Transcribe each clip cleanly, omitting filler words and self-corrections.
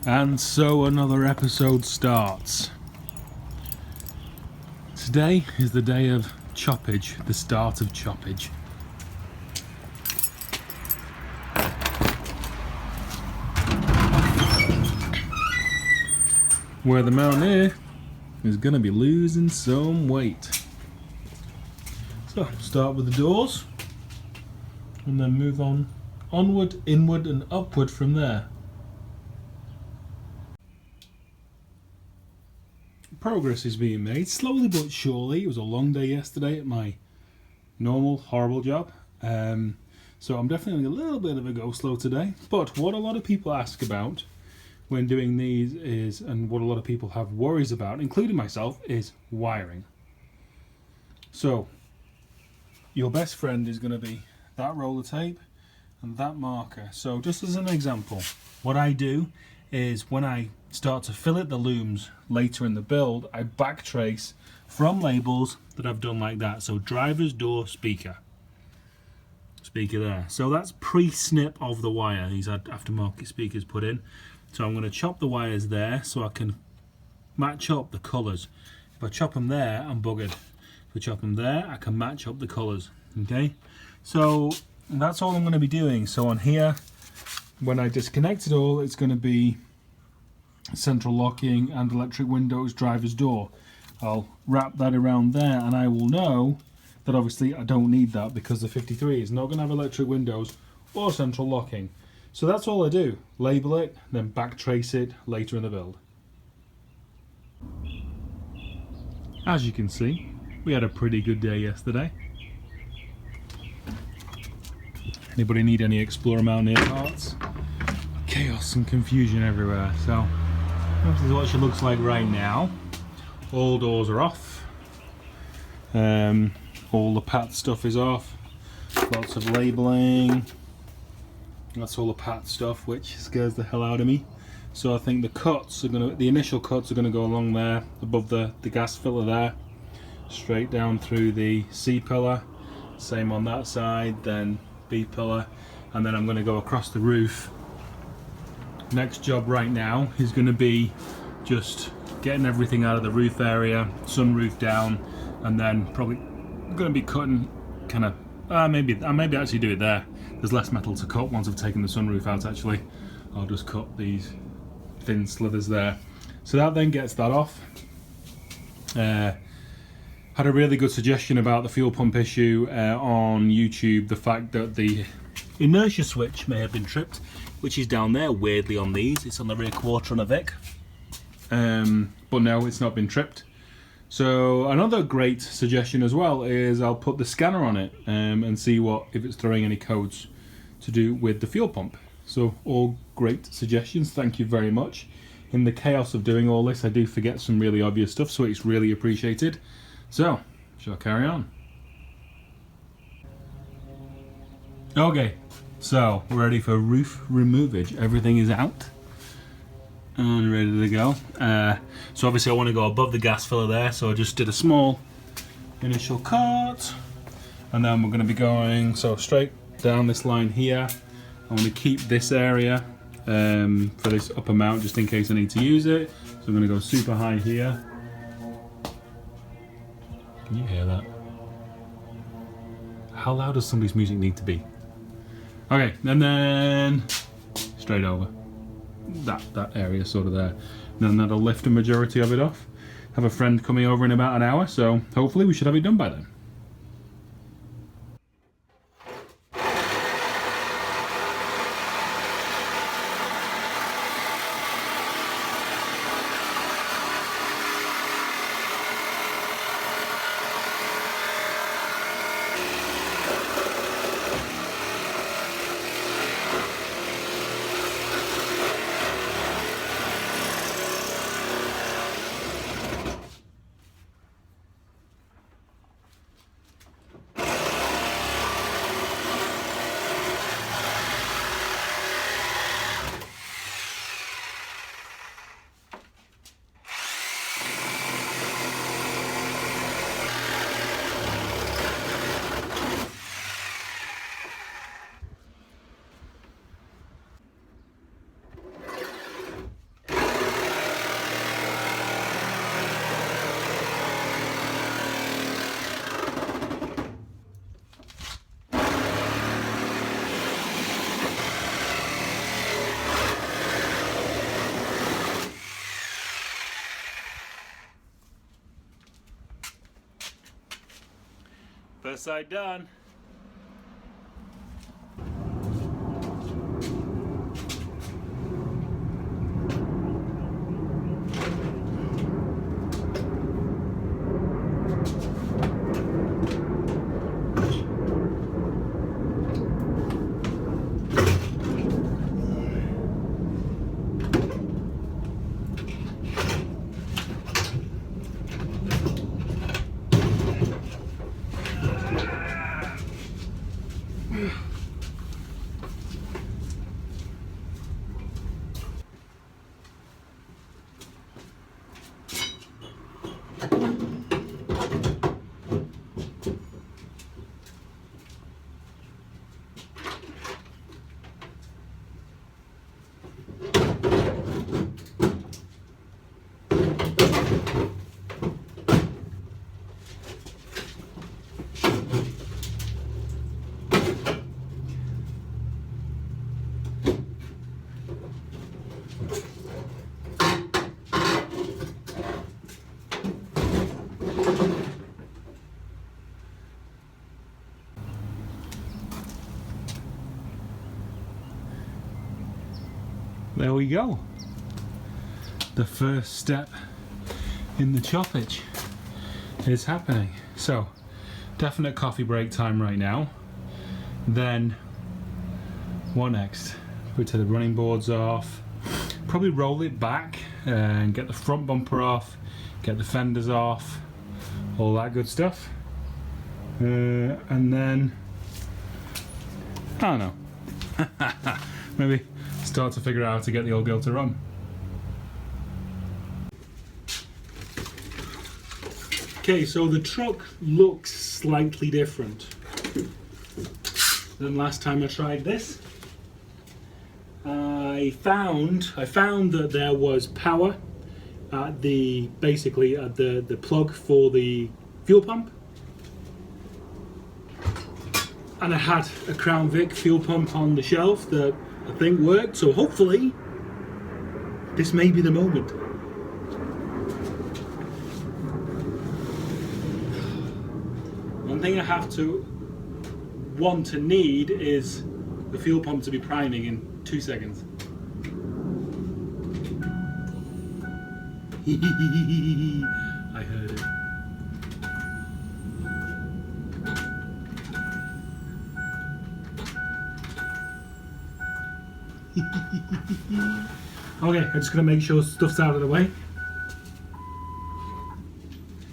And so another episode starts. Today is the day of choppage, the start of choppage. Where the Mountaineer is going to be losing some weight. So, start with the doors, and then move on onward, inward and upward from there. Progress is being made, slowly but surely. It was a long day yesterday at my normal, horrible job. So I'm definitely a little bit of a go slow today. But what a lot of people ask about when doing these is, and what a lot of people have worries about, including myself, is wiring. So your best friend is going to be that roller tape and that marker. So just as an example, what I do is when I start to fillet the looms later in the build, I backtrace from labels that I've done like that. So driver's door speaker there. So that's pre-snip of the wire. These are aftermarket speakers put in. So I'm going to chop the wires there so I can match up the colours. If I chop them there, I'm buggered. If I chop them there, I can match up the colours. Okay, so that's all I'm going to be doing. So on here, when I disconnect it all, it's going to be central locking and electric windows, driver's door. I'll wrap that around there, and I will know that obviously I don't need that because the 53 is not going to have electric windows or central locking. So that's all I do. Label it, then backtrace it later in the build. As you can see, we had a pretty good day yesterday. Anybody need any Explorer Mountaineer parts? Chaos and confusion everywhere. So this is what she looks like right now. All doors are off. All the path stuff is off. Lots of labeling. That's all the path stuff, which scares the hell out of me. So I think the initial cuts are gonna go along there, above the gas filler there, straight down through the C pillar. Same on that side, then B pillar, and then I'm gonna go across the roof. Next job right now is gonna be just getting everything out of the roof area, sunroof down, and then probably gonna be cutting kind of, maybe actually do it there. There's less metal to cut once I've taken the sunroof out actually. I'll just cut these thin slithers there. So that then gets that off. Had a really good suggestion about the fuel pump issue on YouTube, the fact that the inertia switch may have been tripped, which is down there weirdly on these. It's on the rear quarter on a Vic. But no, it's not been tripped. So another great suggestion as well is I'll put the scanner on it and see if it's throwing any codes to do with the fuel pump. So all great suggestions, thank you very much. In the chaos of doing all this, I do forget some really obvious stuff, so it's really appreciated. So, shall I carry on? Okay, so we're ready for roof removage. Everything is out and ready to go. So obviously I want to go above the gas filler there, so I just did a small initial cut, and then we're going to be going straight down this line here. I want to keep this area for this upper mount just in case I need to use it. So I'm going to go super high here. Can you hear that? How loud does somebody's music need to be? Okay, and then straight over. That area sort of there. And then that'll lift a majority of it off. Have a friend coming over in about an hour, so hopefully we should have it done by then. First side done. There we go. The first step in the choppage is happening. So, definite coffee break time right now. Then, what next? Put the running boards off. Probably roll it back and get the front bumper off, get the fenders off, all that good stuff. And then, I don't know. Maybe start to figure out how to get the old girl to run. Okay, so the truck looks slightly different than last time I tried this. I found that there was power at the plug for the fuel pump, and I had a Crown Vic fuel pump on the shelf that I think worked, so hopefully this may be the moment. One thing I have to need is the fuel pump to be priming in 2 seconds. I heard it. Okay, I'm just gonna make sure stuff's out of the way.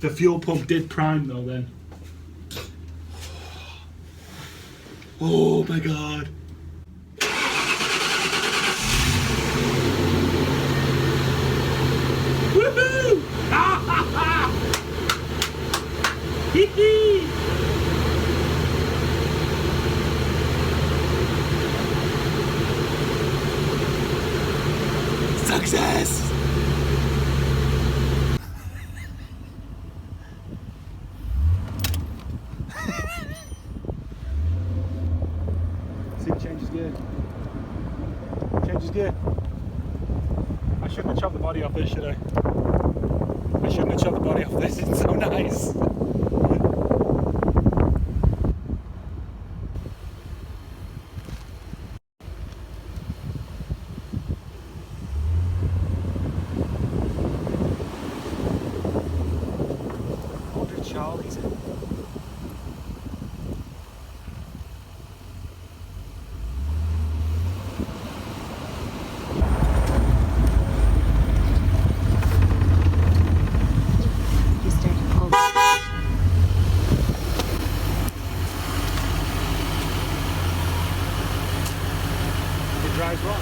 The fuel pump did prime though then. Oh my god. Woohoo! Hee hee! Success! See, it changes gear. Changes gear. I shouldn't have chopped the body off this, should I? I shouldn't have chopped the body off this, it's so nice. Charlie's. It drives well.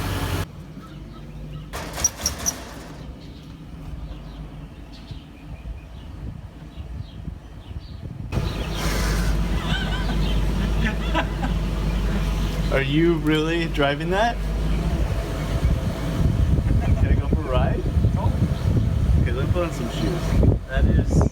Are you really driving that? Gonna go for a ride? Oh. Okay, let me put on some shoes. That is...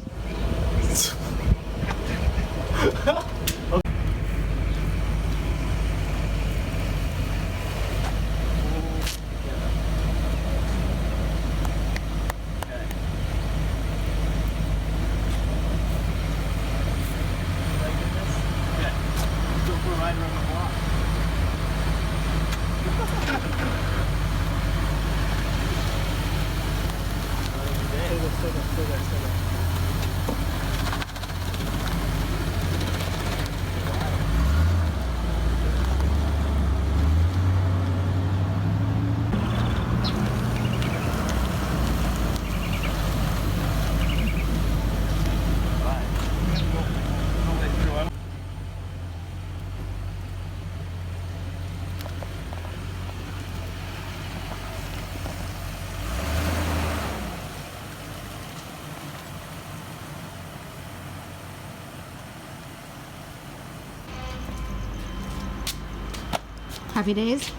Happy days?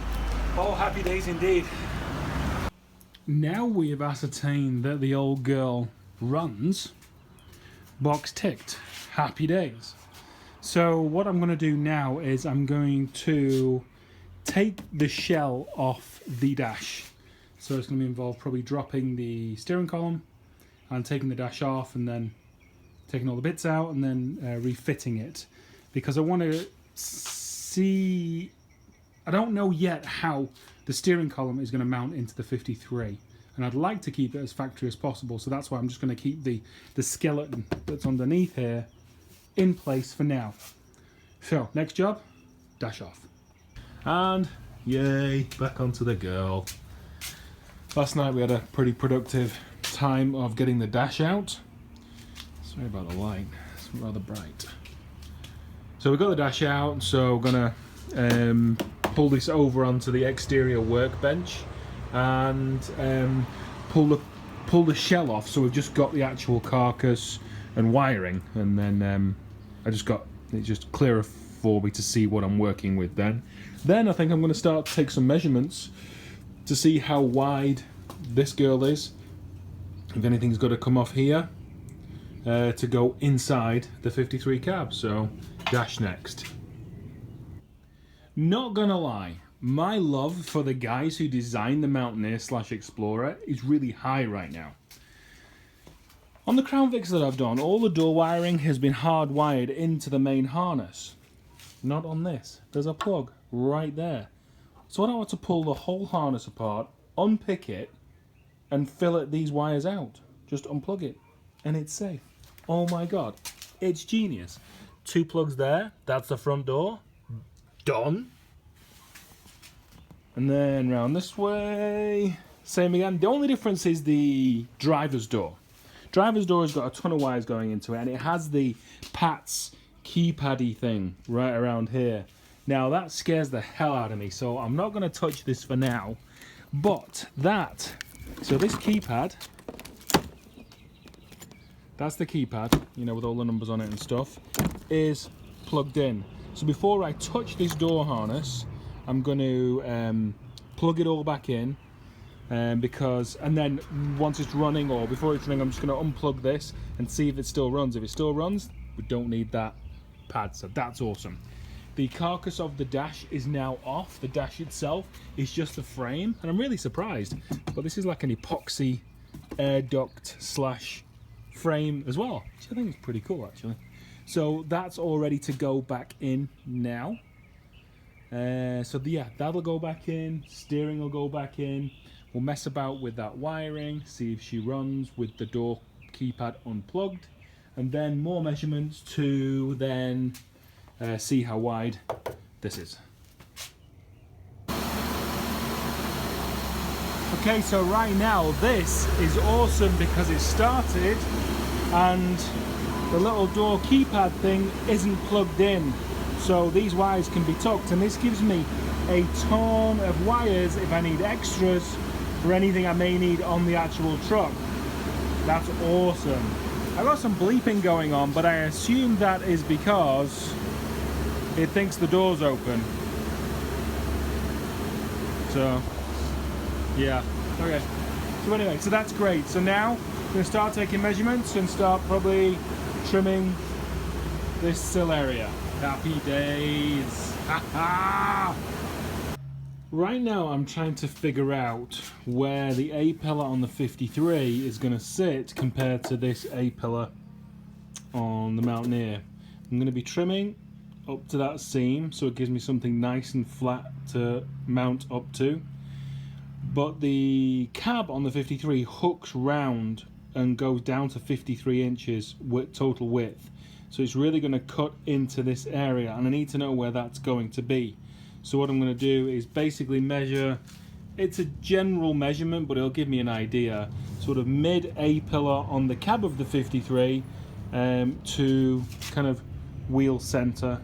Oh, happy days indeed. Now we have ascertained that the old girl runs, box ticked, happy days. So what I'm going to do now is I'm going to take the shell off the dash. So it's going to involve probably dropping the steering column and taking the dash off and then taking all the bits out and then refitting it. Because I want to see, I don't know yet how the steering column is going to mount into the 53. And I'd like to keep it as factory as possible. So that's why I'm just going to keep the skeleton that's underneath here in place for now. So next job, dash off. And yay, back onto the girl. Last night we had a pretty productive time of getting the dash out. Sorry about the light, it's rather bright. So we got the dash out, so we're gonna pull this over onto the exterior workbench and pull the shell off. So we've just got the actual carcass and wiring, and then it's just clearer for me to see what I'm working with then. Then I think I'm going to start to take some measurements to see how wide this girl is. If anything's got to come off here to go inside the 53 cab. So dash next. Not gonna lie, my love for the guys who designed the Mountaineer / Explorer is really high right now. On the Crown Vics that I've done, all the door wiring has been hardwired into the main harness. Not on this. There's a plug right there. So I don't have to pull the whole harness apart, unpick it, and fill these wires out. Just unplug it, and it's safe. Oh my god, it's genius. 2 plugs there, that's the front door. Done. And then round this way, same again. The only difference is the driver's door. Driver's door has got a ton of wires going into it, and it has the Pat's keypaddy thing right around here. Now that scares the hell out of me, so I'm not going to touch this for now. But so this keypad, that's the keypad, you know, with all the numbers on it and stuff, is plugged in. So before I touch this door harness, I'm going to plug it all back in. And then once it's running, or before it's running, I'm just going to unplug this and see if it still runs. If it still runs, we don't need that pad, so that's awesome. The carcass of the dash is now off. The dash itself is just a frame, and I'm really surprised. But this is like an epoxy air duct / frame as well, which I think is pretty cool actually. So that's all ready to go back in now. So yeah, that'll go back in. Steering will go back in. We'll mess about with that wiring, see if she runs with the door keypad unplugged, and then more measurements to then see how wide this is. Okay, so right now this is awesome because it started and the little door keypad thing isn't plugged in. So these wires can be tucked, and this gives me a ton of wires if I need extras for anything I may need on the actual truck. That's awesome. I got some bleeping going on, but I assume that is because it thinks the door's open. So, yeah, okay. So anyway, so that's great. So now I'm gonna start taking measurements and start probably trimming this sill area. Happy days. Ha ha! Right now I'm trying to figure out where the A-pillar on the 53 is going to sit compared to this A-pillar on the Mountaineer. I'm going to be trimming up to that seam so it gives me something nice and flat to mount up to. But the cab on the 53 hooks round and goes down to 53 inches with total width. So it's really going to cut into this area, and I need to know where that's going to be. So what I'm going to do is basically measure, it's a general measurement, but it'll give me an idea, sort of mid A-pillar on the cab of the 53 to kind of wheel center,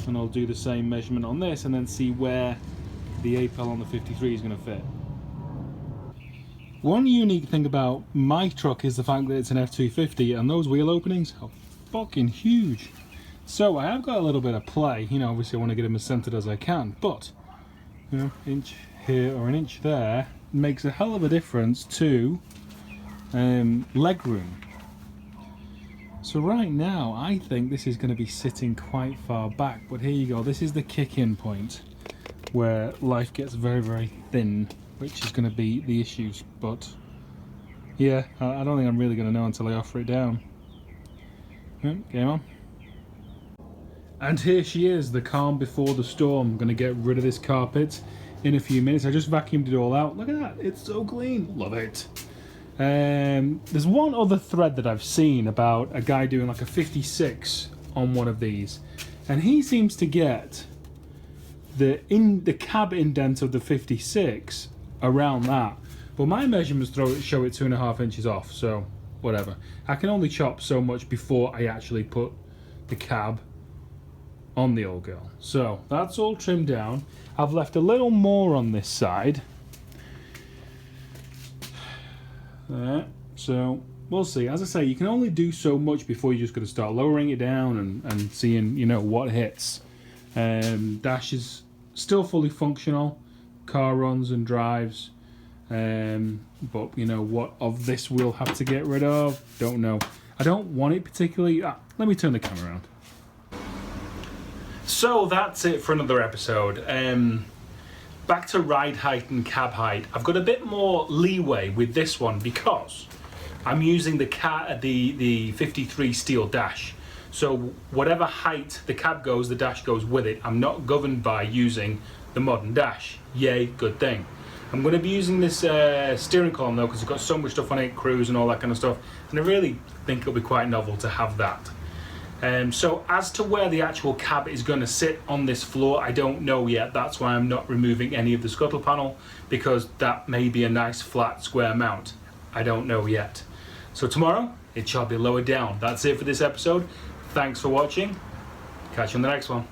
and I'll do the same measurement on this and then see where the A-pillar on the 53 is going to fit. One unique thing about my truck is the fact that it's an F250, and those wheel openings are fucking huge. So I have got a little bit of play, you know, obviously I want to get them as centered as I can, but you know, inch here or an inch there makes a hell of a difference to leg room. So right now I think this is going to be sitting quite far back, but here you go, this is the kick-in point where life gets very, very thin, which is going to be the issues. But yeah, I don't think I'm really going to know until I offer it down. Game on. And here she is, the calm before the storm. I'm going to get rid of this carpet in a few minutes. I just vacuumed it all out. Look at that, it's so clean. Love it. There's one other thread that I've seen about a guy doing like a 56 on one of these, and he seems to get the cab indent of the 56 around that, but my measurements show it 2.5 inches off, so whatever. I can only chop so much before I actually put the cab on the old girl. So that's all trimmed down. I've left a little more on this side there, so we'll see. As I say, you can only do so much before you just got to start lowering it down and seeing, you know, what hits. Dash is still fully functional, car runs and drives, but you know what of this we'll have to get rid of, don't know. I don't want it particularly. Let me turn the camera around. So that's it for another episode. Back to ride height and cab height. I've got a bit more leeway with this one because I'm using the 53 steel dash. So whatever height the cab goes, the dash goes with it. I'm not governed by using the modern dash. Yay, good thing. I'm going to be using this steering column though, because it's got so much stuff on it, cruise and all that kind of stuff, and I really think it'll be quite novel to have that. So as to where the actual cab is going to sit on this floor, I don't know yet. That's why I'm not removing any of the scuttle panel, because that may be a nice flat square mount. I don't know yet. So tomorrow it shall be lowered down. That's it for this episode. Thanks for watching. Catch you on the next one.